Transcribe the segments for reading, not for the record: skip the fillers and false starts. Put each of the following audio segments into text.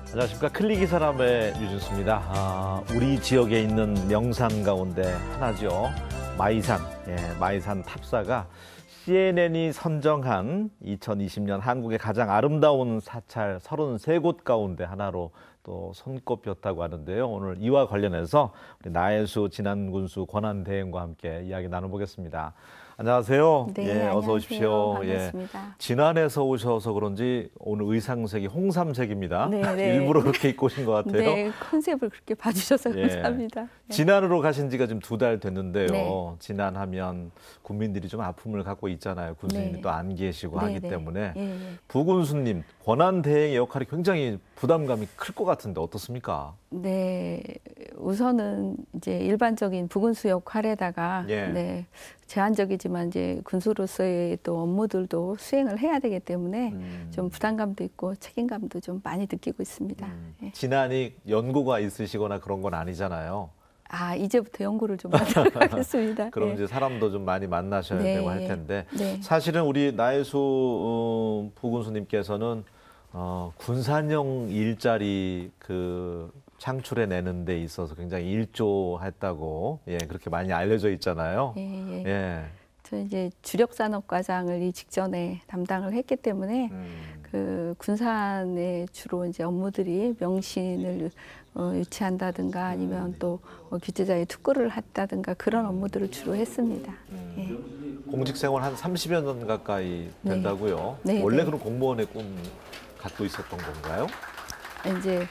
안녕하십니까. 클릭이 사람의 유준수입니다. 우리 지역에 있는 명산 가운데 하나죠. 마이산. 마이산 탑사가 CNN이 선정한 2020년 한국의 가장 아름다운 사찰 33곳 가운데 하나로 또 손꼽혔다고 하는데요. 오늘 이와 관련해서 우리 나혜수 진안군수 권한대행과 함께 이야기 나눠보겠습니다. 안녕하세요. 네, 어서 안녕하세요. 오십시오. 반갑습니다. 진안에서 오셔서 그런지 오늘 의상색이 홍삼색입니다. 네, 네. 일부러 그렇게 입고 오신 것 같아요. 네, 컨셉을 그렇게 봐주셔서 감사합니다. 네. 진안으로 가신 지가 지금 2달 됐는데요. 네. 진안하면 국민들이 좀 아픔을 갖고 있잖아요. 군수님이 네. 또 안 계시고 네, 하기 네. 때문에 예. 부군수님 권한대행의 역할이 굉장히 부담감이 클 것 같은데 어떻습니까? 네, 우선은 이제 일반적인 부군수 역할에다가 네, 제한적이지만 이제 군수로서의 또 업무들도 수행을 해야 되기 때문에 좀 부담감도 있고 책임감도 좀 많이 느끼고 있습니다. 예. 진안이 연고가 있으시거나 그런 건 아니잖아요. 이제부터 연구를 좀 만들어 가겠습니다. 그럼 예. 이제 사람도 좀 많이 만나셔야 네, 되고 할 텐데 네. 사실은 우리 나혜수 부군수님께서는 군산용 일자리 그 창출해내는 데 있어서 굉장히 일조했다고 그렇게 많이 알려져 있잖아요. 저 이제 주력산업과장을 이 직전에 담당을 했기 때문에 그 군산에 주로 이제 업무들이 명신을 유치한다든가 아니면 또 규제자의 투구를 했다든가 그런 업무들을 주로 했습니다. 공직생활 한 30여 년 가까이 된다고요? 네, 원래 네. 그런 공무원의 꿈 갖고 있었던 건가요? 이제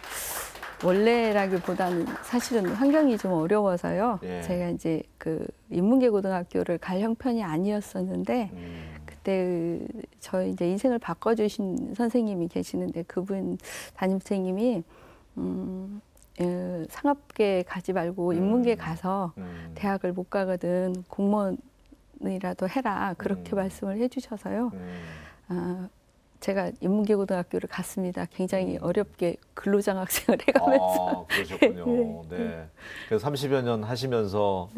원래라기보다는 사실은 환경이 좀 어려워서요. 제가 이제 그 인문계 고등학교를 갈 형편이 아니었었는데 그때 저희 이제 인생을 바꿔주신 선생님이 계시는데 그분 담임 선생님이 상업계 가지 말고 인문계 가서 대학을 못 가거든 공무원이라도 해라 그렇게 말씀을 해주셔서요. 제가 인문계고등학교를 갔습니다. 굉장히 어렵게 근로장학생을 해가면서. 그러셨군요. 네. 그래서 30여 년 하시면서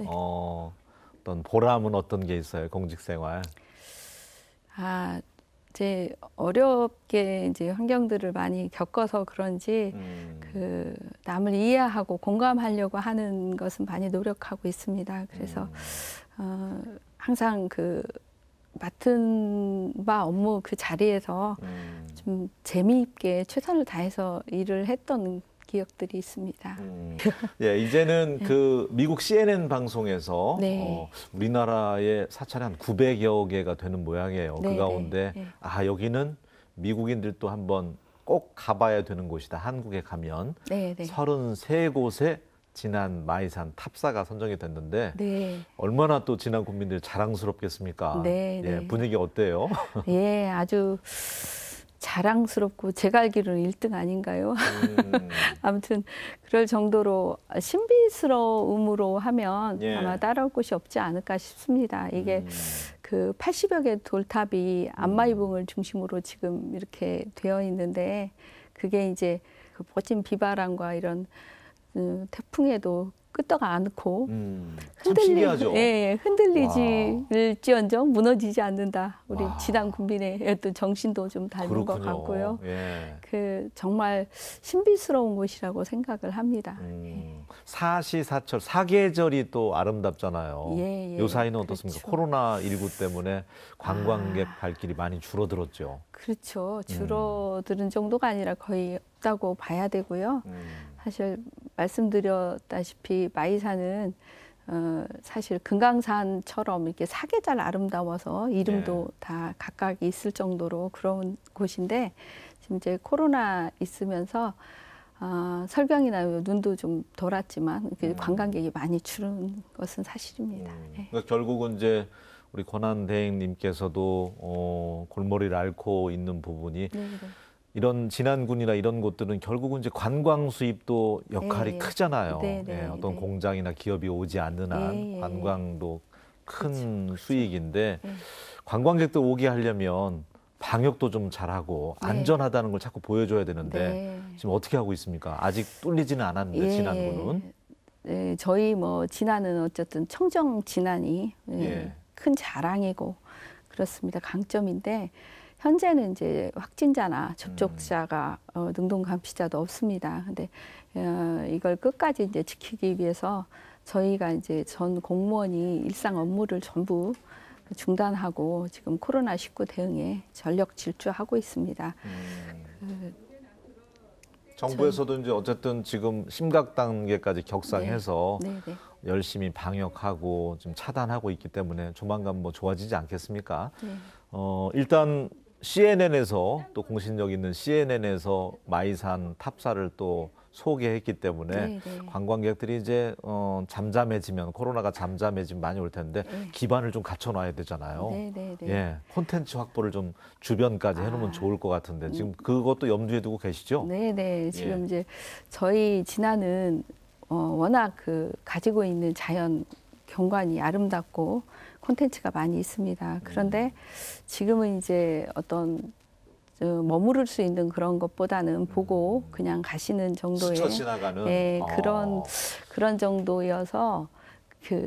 어떤 보람은 어떤 게 있어요? 공직생활. 제 어렵게 이제 환경들을 많이 겪어서 그런지 그 남을 이해하고 공감하려고 하는 것은 많이 노력하고 있습니다. 그래서 항상 그 맡은 바 업무 그 자리에서 좀 재미있게 최선을 다해서 일을 했던 기억들이 있습니다. 이제는 그 미국 CNN 방송에서 우리나라의 사찰이 한 900여 개가 되는 모양이에요. 그 가운데 여기는 미국인들도 한번 꼭 가봐야 되는 곳이다. 한국에 가면 33곳에 진안 마이산 탑사가 선정이 됐는데 얼마나 또 진안 국민들 자랑스럽겠습니까? 분위기 어때요? 아주 자랑스럽고 제가 알기로는 1등 아닌가요? 아무튼 그럴 정도로 신비스러움으로 하면 아마 따라올 곳이 없지 않을까 싶습니다. 이게 그 80여 개 돌탑이 안마이봉을 중심으로 지금 이렇게 되어 있는데 그게 이제 그 멋진 비바람과 이런 태풍에도 끄떡 않고 흔들릴지언정 무너지지 않는다. 우리 진안 국민의 어떤 정신도 좀 닮은 것 같고요. 그 정말 신비스러운 곳이라고 생각을 합니다. 사시사철 사계절이 또 아름답잖아요. 요 사이는 어떻습니까? 그렇죠. 코로나19 때문에 관광객 발길이 많이 줄어들었죠. 그렇죠. 줄어드는 정도가 아니라 거의 없다고 봐야 되고요. 사실 말씀드렸다시피 마이산은 사실 금강산처럼 이렇게 사계절 아름다워서 이름도 다 각각 있을 정도로 그런 곳인데 지금 이제 코로나 있으면서 설경이나 눈도 좀 덜었지만 관광객이 많이 줄은 것은 사실입니다. 그러니까 결국은 이제 우리 권한대행님께서도 골머리를 앓고 있는 부분이 이런 진안군이나 이런 곳들은 결국은 이제 관광 수입도 역할이 크잖아요. 어떤 공장이나 기업이 오지 않는 한 관광도 큰 수익인데 관광객들 오게 하려면 방역도 좀 잘하고 안전하다는 걸 자꾸 보여줘야 되는데 지금 어떻게 하고 있습니까? 아직 뚫리지는 않았는데 진안군은. 저희 뭐 진안은 어쨌든 청정 진안이 큰 자랑이고 그렇습니다. 강점인데 현재는 이제 확진자나 접촉자가 능동 감시자도 없습니다. 근데 이걸 끝까지 이제 지키기 위해서 저희가 이제 전 공무원이 일상 업무를 전부 중단하고 지금 코로나19 대응에 전력 질주하고 있습니다. 정부에서도 이제 어쨌든 지금 심각 단계까지 격상해서 네. 네. 열심히 방역하고 좀 차단하고 있기 때문에 조만간 뭐 좋아지지 않겠습니까? 네. 일단 CNN에서 또 공신력 있는 CNN에서 마이산 탑사를 또 소개했기 때문에 관광객들이 이제 잠잠해지면 코로나가 잠잠해지면 많이 올 텐데 기반을 좀 갖춰놔야 되잖아요. 예, 콘텐츠 확보를 좀 주변까지 해놓으면 좋을 것 같은데 지금 그것도 염두에 두고 계시죠? 네네. 지금 이제 저희 진안은 워낙 가지고 있는 자연 경관이 아름답고 콘텐츠가 많이 있습니다. 그런데 지금은 이제 어떤 머무를 수 있는 그런 것보다는 보고 그냥 가시는 정도의 스쳐 지나가는 그런 정도여서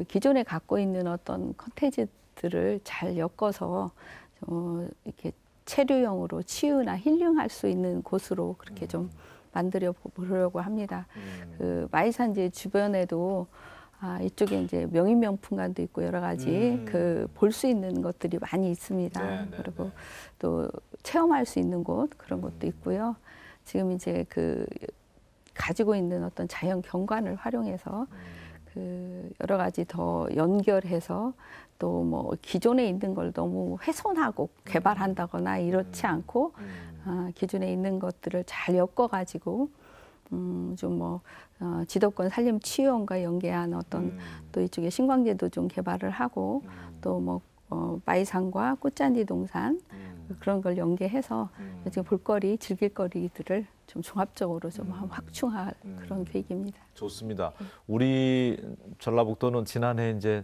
기존에 갖고 있는 어떤 콘텐츠들을 잘 엮어서 이렇게 체류용으로 치유나 힐링할 수 있는 곳으로 그렇게 좀 만들어 보려고 합니다. 마이산지 주변에도 이쪽에 이제 명인명품관도 있고 여러 가지 볼 수 있는 것들이 많이 있습니다. 그리고 또 체험할 수 있는 곳 그런 것도 있고요. 지금 이제 가지고 있는 어떤 자연 경관을 활용해서 여러 가지 더 연결해서 또 뭐 기존에 있는 걸 너무 훼손하고 개발한다거나 이렇지 않고 기존에 있는 것들을 잘 엮어가지고 좀 뭐 지도권 산림 치유원과 연계한 어떤 또 이쪽에 신광제도 좀 개발을 하고 또 뭐 마이산과 꽃잔디 동산 그런 걸 연계해서 지금 볼거리, 즐길거리들을 좀 종합적으로 좀 확충할 그런 계획입니다. 좋습니다. 우리 전라북도는 지난해 이제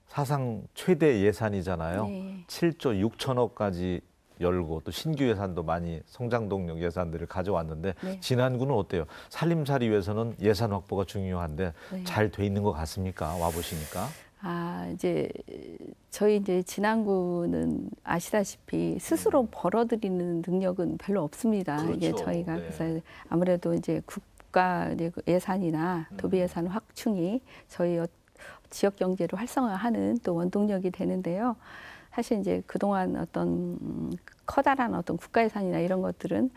사상 최대 예산이잖아요. 7조 6천억까지 열고 또 신규 예산도 많이 성장동력 예산들을 가져왔는데 진안구는 어때요? 살림살이 위해서는 예산 확보가 중요한데 잘 돼 있는 것 같습니까? 와 보시니까. 이제 저희 이제 진안구는 아시다시피 스스로 벌어들이는 능력은 별로 없습니다. 그렇죠. 이게 저희가 그래서 아무래도 이제 국가 예산이나 도비 예산 확충이 저희 지역 경제를 활성화하는 또 원동력이 되는데요. 사실 이제 그동안 어떤 커다란 어떤 국가 예산이나 이런 것들은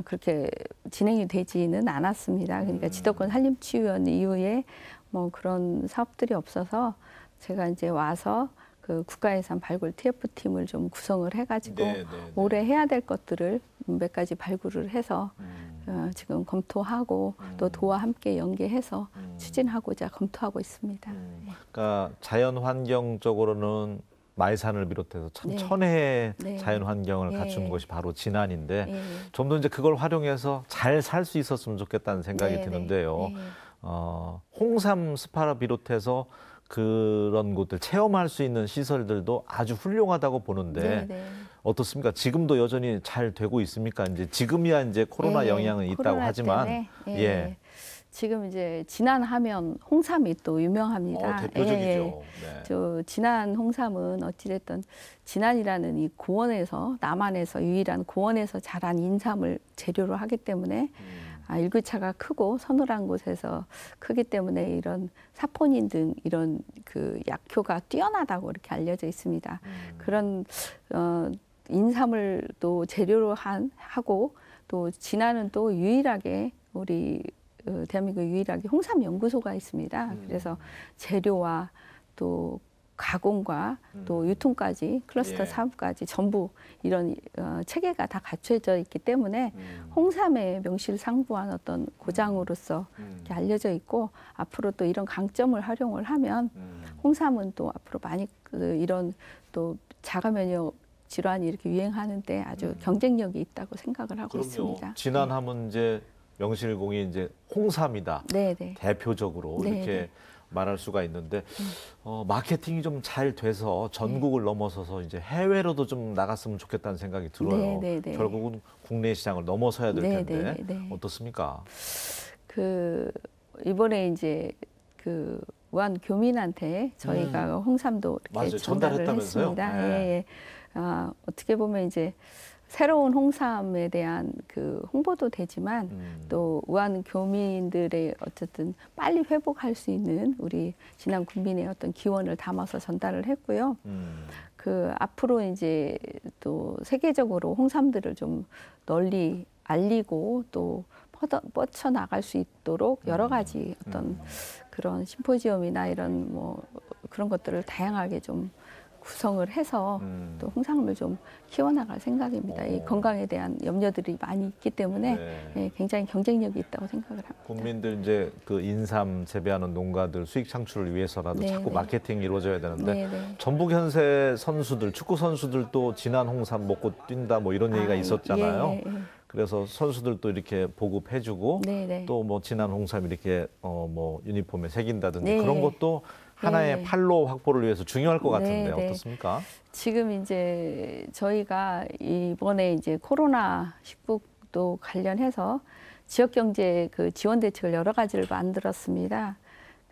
그렇게 진행이 되지는 않았습니다. 그러니까 지도권 산림치유원 이후에 뭐 그런 사업들이 없어서 제가 이제 와서 국가 예산 발굴 TF팀을 좀 구성을 해가지고 올해 해야 될 것들을 몇 가지 발굴을 해서 지금 검토하고 또 도와 함께 연계해서 추진하고자 검토하고 있습니다. 그러니까 자연환경적으로는 마이산을 비롯해서 참 천혜의 자연환경을 갖춘 곳이 바로 진안인데 좀 더 이제 그걸 활용해서 잘 살 수 있었으면 좋겠다는 생각이 드는데요. 홍삼 스파를 비롯해서 그런 곳들 체험할 수 있는 시설들도 아주 훌륭하다고 보는데 어떻습니까? 지금도 여전히 잘 되고 있습니까? 이제 지금이야 이제 코로나 영향은 있다고 하지만 지금 이제 진안하면 홍삼이 또 유명합니다. 대표적이죠. 저 진안 홍삼은 어찌됐든 진안이라는 이 고원에서 남한에서 유일한 고원에서 자란 인삼을 재료로 하기 때문에 일교차가 크고 서늘한 곳에서 크기 때문에 이런 사포닌 등 이런 약효가 뛰어나다고 이렇게 알려져 있습니다. 그런 인삼을 또 재료로 하고 또 진안은 또 유일하게 우리 대한민국 유일하게 홍삼 연구소가 있습니다. 그래서 재료와 또 가공과 또 유통까지 클러스터 사업까지 전부 이런 체계가 다 갖춰져 있기 때문에 홍삼의 명실상부한 어떤 고장으로서 이렇게 알려져 있고 앞으로 또 이런 강점을 활용을 하면 홍삼은 또 앞으로 많이 이런 또 자가 면역 질환이 이렇게 유행하는데 아주 경쟁력이 있다고 생각을 하고 있습니다. 진안하면 이제 명실공히 이제 홍삼이다. 대표적으로 이렇게 말할 수가 있는데 마케팅이 좀 잘 돼서 전국을 넘어서서 이제 해외로도 좀 나갔으면 좋겠다는 생각이 들어요. 결국은 국내 시장을 넘어서야 될 텐데 어떻습니까? 이번에 이제 우한 교민한테 저희가 홍삼도 이렇게 전달을 했습니다. 어떻게 보면 이제 새로운 홍삼에 대한 그 홍보도 되지만 또 우한 교민들의 어쨌든 빨리 회복할 수 있는 우리 진안 군민의 어떤 기원을 담아서 전달을 했고요. 그 앞으로 이제 또 세계적으로 홍삼들을 좀 널리 알리고 또 뻗쳐 나갈 수 있도록 여러 가지 어떤 그런 심포지엄이나 이런 뭐 그런 것들을 다양하게 좀 구성을 해서 또 홍삼을 좀 키워나갈 생각입니다. 이 건강에 대한 염려들이 많이 있기 때문에 네, 굉장히 경쟁력이 있다고 생각을 합니다. 국민들 이제 그 인삼 재배하는 농가들 수익 창출을 위해서라도 네, 자꾸 네. 마케팅이 이루어져야 되는데 네, 네. 전북 현세 선수들, 축구 선수들도 진한 홍삼 먹고 뛴다 뭐 이런 얘기가 있었잖아요. 예, 예, 예. 그래서 선수들도 이렇게 보급해주고 네, 네. 또 뭐 진한 홍삼 이렇게 뭐 유니폼에 새긴다든지 네. 그런 것도 하나의 네. 판로 확보를 위해서 중요할 것 같은데 네, 네. 어떻습니까? 지금 이제 저희가 이번에 이제 코로나19도 관련해서 지역 경제 그 지원 대책을 여러 가지를 만들었습니다.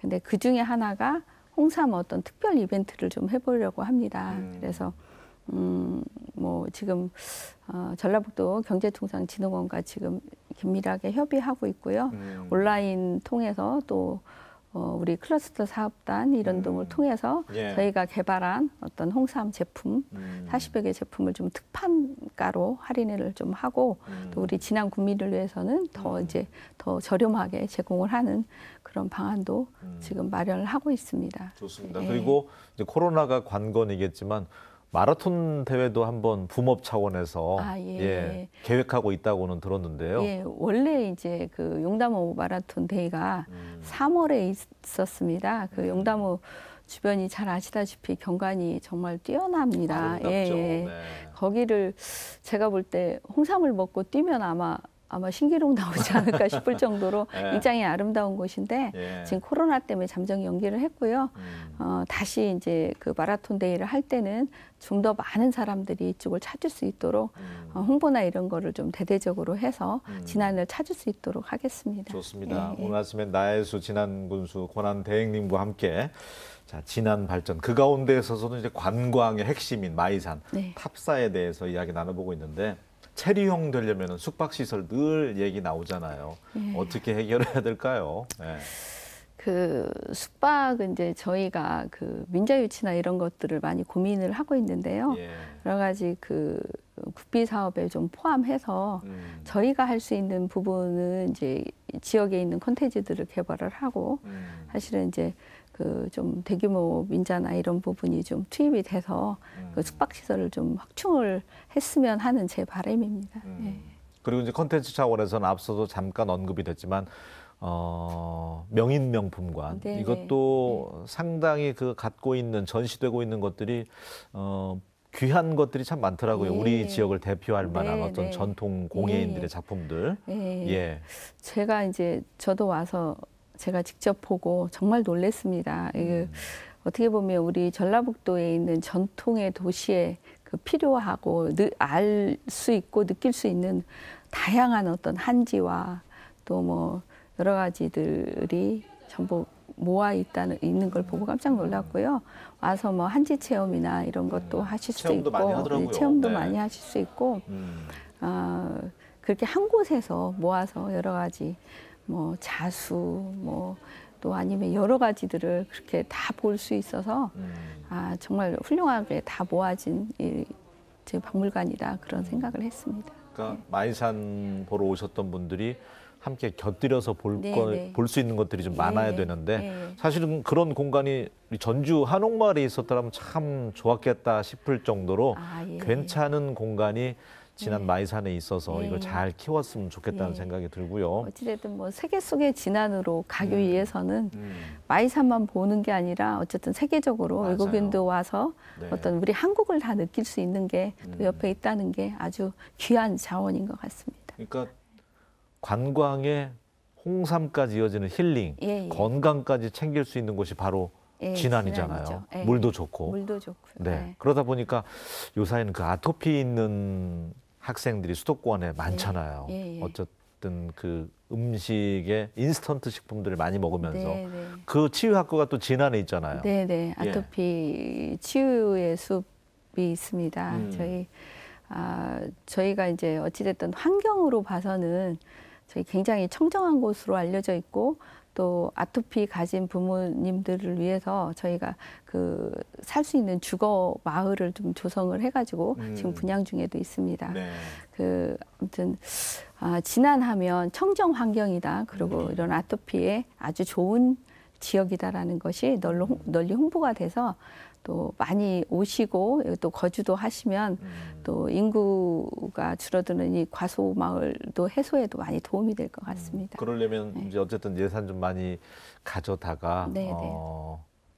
근데 그 중에 하나가 홍삼 어떤 특별 이벤트를 좀 해보려고 합니다. 그래서 뭐 지금 전라북도 경제통상진흥원과 지금 긴밀하게 협의하고 있고요. 온라인 통해서 또 우리 클러스터 사업단 이런 등을 통해서 예. 저희가 개발한 어떤 홍삼 제품 40여 개 제품을 좀 특판가로 할인을 좀 하고 또 우리 진안 국민을 위해서는 더 이제 더 저렴하게 제공을 하는 그런 방안도 지금 마련을 하고 있습니다. 좋습니다. 예. 그리고 이제 코로나가 관건이겠지만 마라톤 대회도 한번 붐업 차원에서 예. 계획하고 있다고는 들었는데요. 예, 원래 이제 그 용담호 마라톤 대회가 3월에 있었습니다. 그 용담호 주변이 잘 아시다시피 경관이 정말 뛰어납니다. 아름답죠. 네. 거기를 제가 볼 때 홍삼을 먹고 뛰면 아마 신기록 나오지 않을까 싶을 정도로 예. 굉장히 아름다운 곳인데 예. 지금 코로나 때문에 잠정 연기를 했고요. 다시 이제 그 마라톤 대회를 할 때는 좀 더 많은 사람들이 이쪽을 찾을 수 있도록 홍보나 이런 거를 좀 대대적으로 해서 진안을 찾을 수 있도록 하겠습니다. 좋습니다. 예, 예. 오늘 아침에 나혜수 진안군수 권한 대행님과 함께 자, 진안 발전 그 가운데 있어서도 이제 관광의 핵심인 마이산 네. 탑사에 대해서 이야기 나눠보고 있는데 체류형 되려면 숙박시설 늘 얘기 나오잖아요. 예. 어떻게 해결해야 될까요? 네. 그 숙박은 이제 저희가 그 민자 유치나 이런 것들을 많이 고민을 하고 있는데요. 예. 여러 가지 그 국비 사업에 좀 포함해서 저희가 할 수 있는 부분은 이제 지역에 있는 콘텐츠들을 개발을 하고 사실은 이제 그 좀 대규모 민자나 이런 부분이 좀 투입이 돼서 그 숙박 시설을 좀 확충을 했으면 하는 제 바람입니다. 예. 그리고 이제 컨텐츠 차원에서는 앞서도 잠깐 언급이 됐지만 명인 명품관 네, 이것도 상당히 그 갖고 있는 전시되고 있는 것들이 귀한 것들이 참 많더라고요. 예. 우리 지역을 대표할 만한 네, 어떤 네. 전통 공예인들의 예. 작품들. 예. 예. 제가 이제 저도 와서 제가 직접 보고 정말 놀랐습니다. 이게 어떻게 보면 우리 전라북도에 있는 전통의 도시에 그 필요하고 알 수 있고 느낄 수 있는 다양한 어떤 한지와 또 뭐 여러 가지들이 전부 모아 있는 걸 보고 깜짝 놀랐고요. 와서 뭐 한지 체험이나 이런 것도 하실 수 체험도 있고 많이 하더라고요. 체험도 네. 많이 하실 수 있고 그렇게 한 곳에서 모아서 여러 가지 뭐 자수 뭐 또 아니면 여러 가지들을 그렇게 다 볼 수 있어서 정말 훌륭하게 다 모아진 제 박물관이다 그런 생각을 했습니다. 그러니까 마이산 보러 오셨던 분들이 함께 곁들여서 네. 볼 수 있는 것들이 좀 많아야 네. 되는데 네. 사실은 그런 공간이 우리 전주 한옥마을에 있었더라면 참 좋았겠다 싶을 정도로 예. 괜찮은 공간이 지난 마이산에 있어서 네. 이걸 잘 키웠으면 좋겠다는 네. 생각이 들고요. 어찌됐든 뭐 세계 속의 진안으로 가기 위해서는 마이산만 보는 게 아니라 어쨌든 세계적으로 맞아요. 외국인도 와서 네. 어떤 우리 한국을 다 느낄 수 있는 게 또 옆에 있다는 게 아주 귀한 자원인 것 같습니다. 그러니까 관광에 홍삼까지 이어지는 힐링, 예, 예. 건강까지 챙길 수 있는 곳이 바로 예, 진안이잖아요. 진안이죠. 예. 물도 좋고. 물도 좋고요. 네. 네. 그러다 보니까 요사이는 그 아토피 있는 학생들이 수도권에 많잖아요. 예, 예. 어쨌든 그 음식에 인스턴트 식품들을 많이 먹으면서 네, 네. 그 치유학교가 또 진안에 있잖아요. 네네. 예. 아토피 치유의 숲 있습니다. 저희가 이제 어찌됐든 환경으로 봐서는 저희 굉장히 청정한 곳으로 알려져 있고 또 아토피 가진 부모님들을 위해서 저희가 그 살 수 있는 주거 마을을 좀 조성을 해가지고 지금 분양 중에도 있습니다. 네. 아무튼 진안하면 청정 환경이다. 그리고 이런 아토피에 아주 좋은 지역이다라는 것이 널리 홍보가 돼서 또 많이 오시고 또 거주도 하시면 또 인구가 줄어드는 이 과소 마을도 해소에도 많이 도움이 될 것 같습니다. 그러려면 네. 이제 어쨌든 예산 좀 많이 가져다가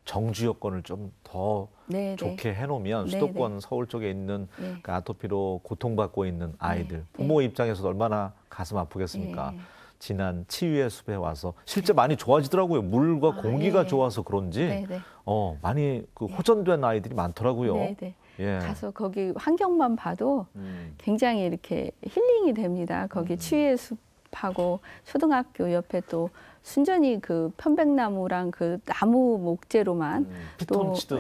정주 여건을 좀 더 좋게 해놓으면 수도권 서울 쪽에 있는 그 아토피로 고통받고 있는 아이들 부모 입장에서도 얼마나 가슴 아프겠습니까? 진안 치유의 숲에 와서 실제 많이 좋아지더라고요. 물과 공기가 좋아서 그런지 많이 그 호전된 아이들이 많더라고요. 가서 거기 환경만 봐도 굉장히 이렇게 힐링이 됩니다. 거기 치유의 숲하고 초등학교 옆에 또 순전히 그 편백나무랑 그 나무 목재로만 피톤치드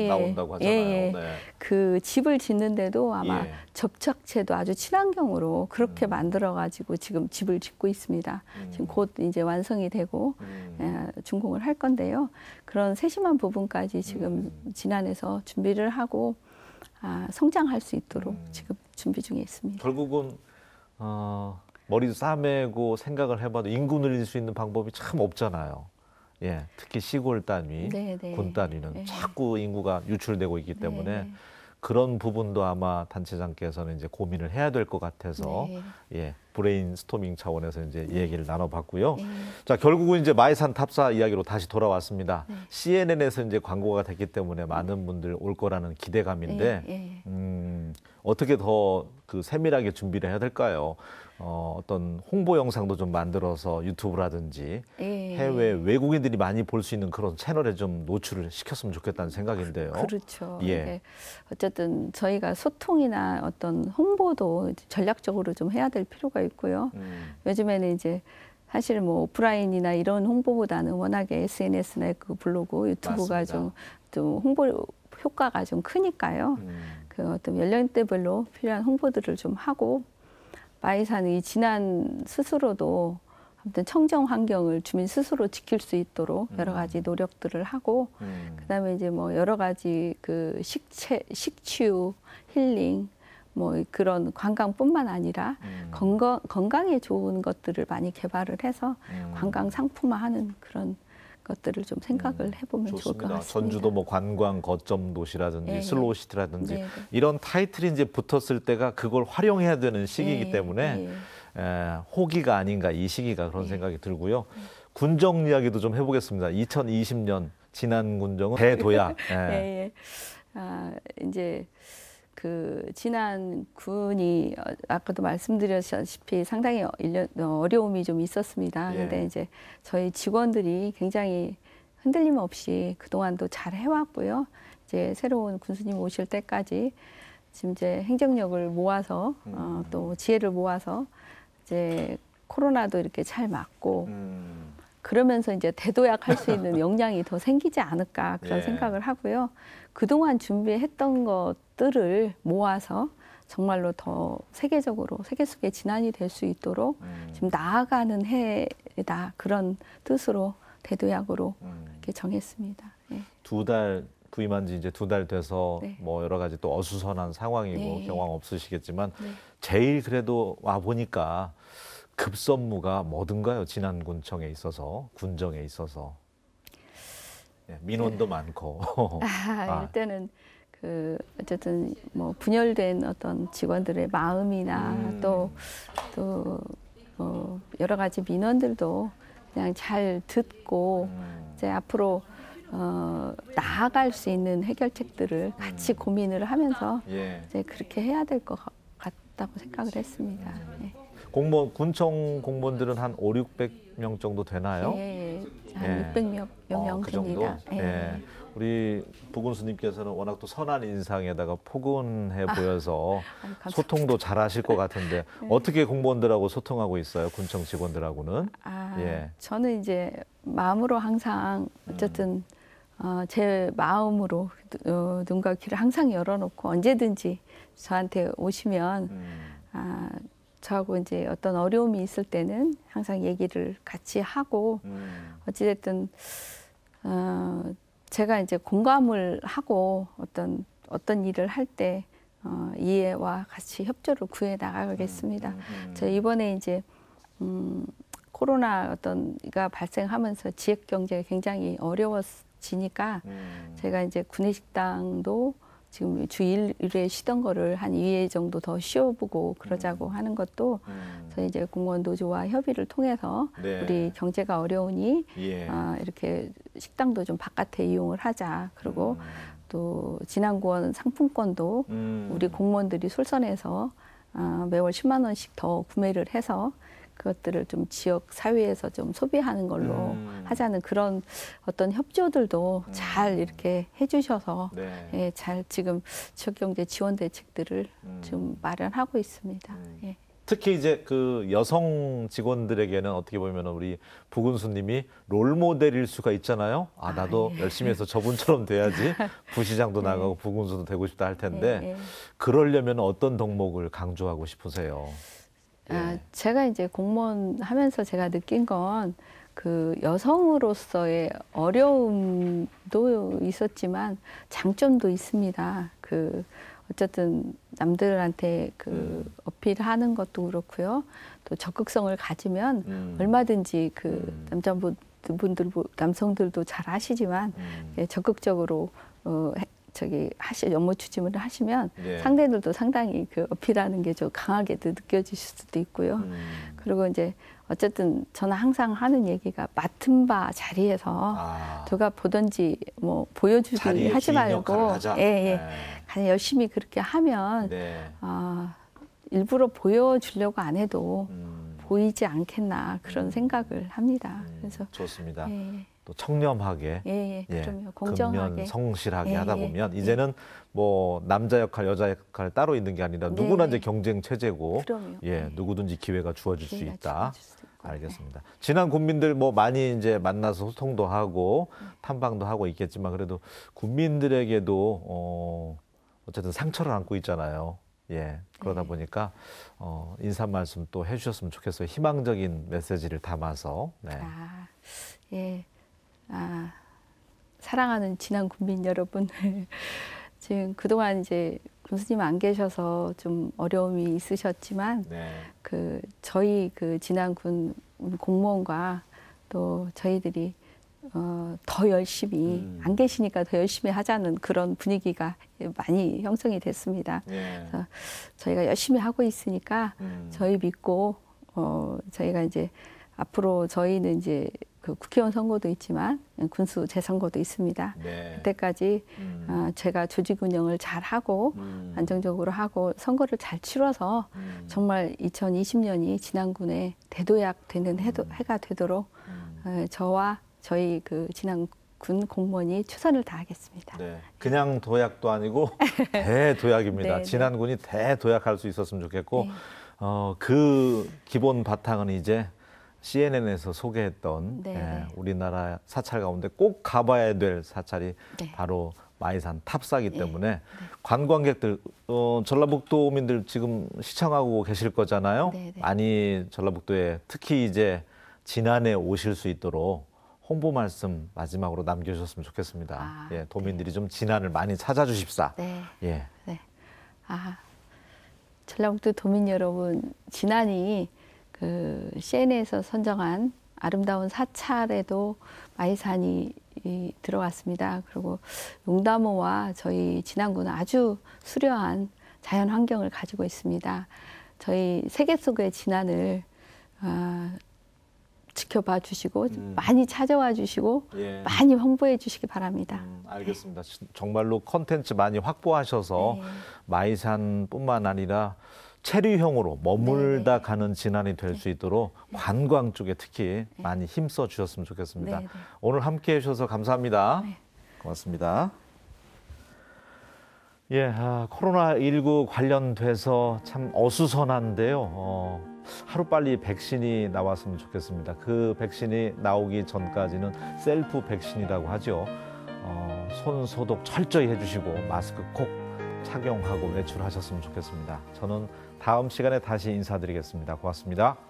나온다고 하잖아요. 그 집을 짓는데도 아마 접착제도 아주 친환경으로 그렇게 만들어가지고 지금 집을 짓고 있습니다. 지금 곧 이제 완성이 되고 준공을 할 건데요. 그런 세심한 부분까지 지금 진안에서 준비를 하고 성장할 수 있도록 지금 준비 중에 있습니다. 결국은 머리 싸매고 생각을 해봐도 인구 늘릴 수 있는 방법이 참 없잖아요. 특히 시골 단위, 군 단위는 자꾸 인구가 유출되고 있기 때문에 그런 부분도 아마 단체장께서는 이제 고민을 해야 될 것 같아서 브레인스토밍 차원에서 이제 얘기를 나눠봤고요. 자, 결국은 이제 마이산 탑사 이야기로 다시 돌아왔습니다. CNN에서 이제 광고가 됐기 때문에 많은 분들 올 거라는 기대감인데 어떻게 더 그 세밀하게 준비를 해야 될까요? 어떤 홍보 영상도 좀 만들어서 유튜브라든지 해외 외국인들이 많이 볼 수 있는 그런 채널에 좀 노출을 시켰으면 좋겠다는 생각인데요. 그렇죠. 어쨌든 저희가 소통이나 어떤 홍보도 전략적으로 좀 해야 될 필요가 있고요. 요즘에는 이제 사실 뭐 오프라인이나 이런 홍보보다는 워낙에 SNS나 그 블로그, 유튜브가 좀 홍보 효과가 좀 크니까요. 그 어떤 연령대별로 필요한 홍보들을 좀 하고 마이산이 진안 스스로도 아무튼 청정 환경을 주민 스스로 지킬 수 있도록 여러 가지 노력들을 하고 그다음에 이제 뭐 여러 가지 그 식치유, 힐링 뭐 그런 관광뿐만 아니라 건강에 좋은 것들을 많이 개발을 해서 관광 상품화하는 그런 것들을 좀 생각을 해보면 좋을 것 같습니다. 전주도 뭐 관광 거점 도시라든지 슬로우시티라든지 이런 타이틀이 이제 붙었을 때가 그걸 활용해야 되는 시기이기 때문에 호기가 아닌가 이 시기가 그런 생각이 들고요. 군정 이야기도 좀 해보겠습니다. 2020년 진안군정은 대도약. 이제 그 진안군이 아까도 말씀드렸다시피 상당히 어려움이 좀 있었습니다. 그런데 이제 저희 직원들이 굉장히 흔들림 없이 그동안도 잘 해왔고요. 이제 새로운 군수님 오실 때까지 지금 이제 행정력을 모아서 또 지혜를 모아서 이제 코로나도 이렇게 잘 막고 그러면서 이제 대도약할 수 있는 역량이 더 생기지 않을까 그런 생각을 하고요. 그동안 준비했던 것들을 모아서 정말로 더 세계적으로 세계 속에 진안이 될 수 있도록 지금 나아가는 해다 그런 뜻으로 대도약으로 이렇게 정했습니다. 2달 부임한 지 이제 2달 돼서 뭐 여러 가지 또 어수선한 상황이고 경황 없으시겠지만 제일 그래도 와 보니까 급선무가 뭐든가요? 진안군청에 있어서 군정에 있어서 민원도 많고 일단은 그 어쨌든 뭐 분열된 어떤 직원들의 마음이나 또 여러 가지 민원들도 그냥 잘 듣고 이제 앞으로 나아갈 수 있는 해결책들을 같이 고민을 하면서 이제 그렇게 해야 될 것 같다고 생각을 했습니다. 공무원 군청 공무원들은 한 500~600명 정도 되나요? 한 600명 그 됩니다. 정도? 우리 부군수님께서는 워낙 또 선한 인상에다가 포근해 보여서 소통도 잘하실 것 같은데 어떻게 공무원들하고 소통하고 있어요? 군청 직원들하고는? 저는 이제 마음으로 항상 어쨌든 제 마음으로 눈과 귀를 항상 열어놓고 언제든지 저한테 오시면 저하고 이제 어떤 어려움이 있을 때는 항상 얘기를 같이 하고 어찌됐든 제가 이제 공감을 하고 어떤 일을 할 때 이해와 같이 협조를 구해 나가겠습니다. 저 이번에 이제 코로나 가 발생하면서 지역 경제가 굉장히 어려워지니까 제가 이제 구내식당도 지금 주 1회 쉬던 거를 한 2회 정도 더 쉬어보고 그러자고 하는 것도 저희 이제 공무원 노조와 협의를 통해서 네. 우리 경제가 어려우니 예. 이렇게 식당도 좀 바깥에 이용을 하자. 그리고 또 진안구원 상품권도 우리 공무원들이 솔선해서 매월 10만 원씩 더 구매를 해서 그것들을 좀 지역 사회에서 좀 소비하는 걸로 하자는 그런 어떤 협조들도 잘 이렇게 해주셔서 네. 예, 잘 지금 지역경제 지원 대책들을 좀 마련하고 있습니다. 예. 특히 이제 그 여성 직원들에게는 어떻게 보면 우리 부군수님이 롤모델일 수가 있잖아요. 나도 예. 열심히 해서 저분처럼 돼야지 부시장도 네. 나가고 부군수도 되고 싶다 할 텐데 예, 예. 그러려면 어떤 덕목을 강조하고 싶으세요? 제가 이제 공무원 하면서 제가 느낀 건 그 여성으로서의 어려움도 있었지만 장점도 있습니다. 그 어쨌든 남들한테 그 어필하는 것도 그렇고요. 또 적극성을 가지면 얼마든지 그 남성들도 잘 아시지만 적극적으로 업무 추진을 하시면 네. 상대들도 상당히 그 어필하는 게 좀 강하게도 느껴지실 수도 있고요. 그리고 이제 어쨌든 저는 항상 하는 얘기가 맡은 바 자리에서 누가 보든지 뭐 보여주기 하지 말고 그냥 열심히 그렇게 하면 일부러 보여주려고 안 해도 보이지 않겠나 그런 생각을 합니다. 그래서 좋습니다. 또 청렴하게, 그럼요. 공정하게, 근면 성실하게 하다 보면 이제는 뭐 남자 역할, 여자 역할 따로 있는 게 아니라 누구나 이제 경쟁 체제고, 누구든지 기회가 주어질 수 있다. 알겠습니다. 지난 군민들 뭐 많이 이제 만나서 소통도 하고 탐방도 하고 있겠지만 그래도 군민들에게도 어쨌든 상처를 안고 있잖아요. 그러다 보니까 인사 말씀 또 해주셨으면 좋겠어요. 희망적인 메시지를 담아서. 사랑하는 진안 군민 여러분, 지금 그동안 이제 군수님 안 계셔서 좀 어려움이 있으셨지만 그 저희 그 진안군 공무원과 또 저희들이 더 열심히 안 계시니까 더 열심히 하자는 그런 분위기가 많이 형성이 됐습니다. 그래서 저희가 열심히 하고 있으니까 저희 믿고 저희가 이제 앞으로 저희는 이제 그 국회의원 선거도 있지만 군수 재선거도 있습니다. 그때까지 제가 조직 운영을 잘 하고 안정적으로 하고 선거를 잘 치러서 정말 2020년이 진안군의 대도약 되는 해가 되도록 저와 저희 그 진안군 공무원이 최선을 다하겠습니다. 그냥 도약도 아니고 대도약입니다. 진안군이 대도약할 수 있었으면 좋겠고 그 기본 바탕은 이제 CNN에서 소개했던 우리나라 사찰 가운데 꼭 가봐야 될 사찰이 바로 마이산 탑사이기 때문에 관광객들, 전라북도민들 지금 시청하고 계실 거잖아요. 많이 전라북도에 특히 이제 진안에 오실 수 있도록 홍보 말씀 마지막으로 남겨주셨으면 좋겠습니다. 도민들이 좀 진안을 많이 찾아주십사. 전라북도 도민 여러분, 진안이 그 CNN에서 선정한 아름다운 사찰에도 마이산이 들어왔습니다. 그리고 용담호와 저희 진안군은 아주 수려한 자연 환경을 가지고 있습니다. 저희 세계 속의 진안을 지켜봐 주시고 많이 찾아와 주시고 많이 홍보해 주시기 바랍니다. 알겠습니다. 정말로 콘텐츠 많이 확보하셔서 마이산뿐만 아니라 체류형으로 머물다 가는 진안이 될 수 있도록 관광 쪽에 특히 많이 힘써 주셨으면 좋겠습니다. 오늘 함께해 주셔서 감사합니다. 고맙습니다. 코로나19 관련돼서 참 어수선한데요. 하루빨리 백신이 나왔으면 좋겠습니다. 그 백신이 나오기 전까지는 셀프 백신이라고 하죠. 손 소독 철저히 해주시고 마스크 꼭 착용하고 외출하셨으면 좋겠습니다. 저는 다음 시간에 다시 인사드리겠습니다. 고맙습니다.